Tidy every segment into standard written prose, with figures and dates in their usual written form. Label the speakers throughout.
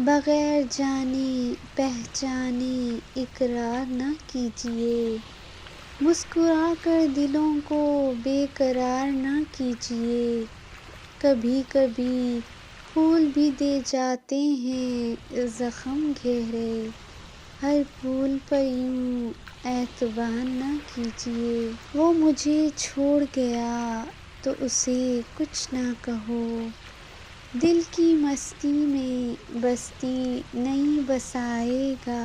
Speaker 1: بغیر جانے پہچانے اقرار نہ کیجیے، مسکرا کر دلوں کو بے قرار نہ کیجیے۔ کبھی کبھی پھول بھی دے جاتے ہیں زخم گہرے، ہر پھول پر یوں اعتبار نہ کیجیے۔ وہ مجھے چھوڑ گیا تو اسے کچھ نہ کہو، دل کی مستی میں بستی نہیں بسائے گا۔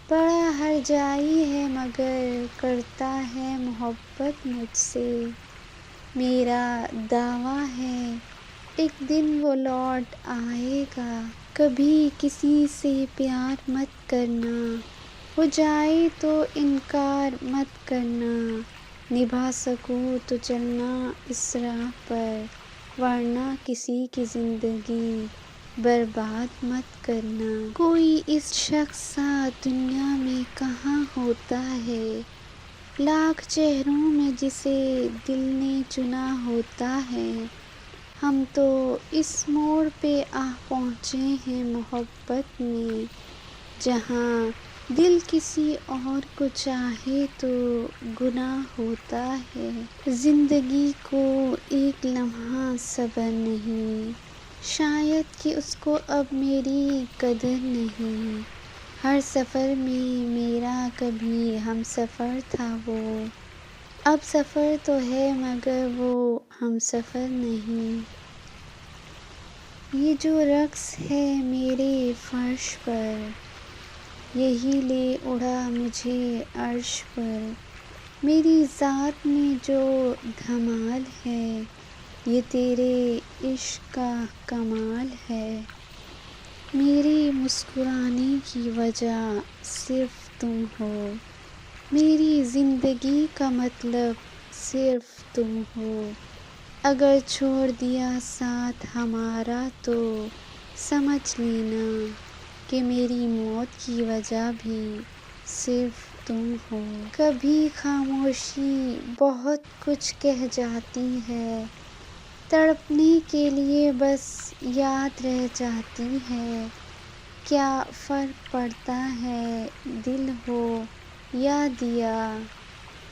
Speaker 1: بڑا ہرجائی ہے مگر کرتا ہے محبت مجھ سے، میرا دعویٰ ہے ایک دن وہ لوٹ آئے گا۔ کبھی کسی سے پیار مت کرنا، ہو جائے تو انکار مت کرنا، نبھا سکو تو چلنا اس راہ پر، ورنہ کسی کی زندگی برباد مت کرنا۔ کوئی اس شخص سا دنیا میں کہاں ہوتا ہے، لاکھ چہروں میں جسے دل نے چنا ہوتا ہے۔ ہم تو اس موڑ پہ آ پہنچے ہیں محبت میں، جہاں دل کسی اور کو چاہے تو گناہ ہوتا ہے۔ زندگی کو ایک لمحہ صبر نہیں، شاید کہ اس کو اب میری قدر نہیں۔ ہر سفر میں میرا کبھی ہم سفر تھا وہ، اب سفر تو ہے مگر وہ ہم سفر نہیں۔ یہ جو رقص ہے میرے فرش پر، یہی لے اڑا مجھے عرش پر۔ میری ذات میں جو دھمال ہے، یہ تیرے عشق کا کمال ہے۔ میرے مسکرانے کی وجہ صرف تم ہو، میری زندگی کا مطلب صرف تم ہو۔ اگر چھوڑ دیا ساتھ ہمارا تو سمجھ لینا کہ میری موت کی وجہ بھی صرف تم ہو۔ کبھی خاموشی بہت کچھ کہہ جاتی ہے، تڑپنے کے لیے بس یاد رہ جاتی ہے۔ کیا فرق پڑتا ہے دل ہو یا دیا،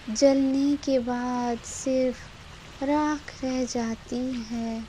Speaker 1: جلنے کے بعد صرف راکھ رہ جاتی ہے۔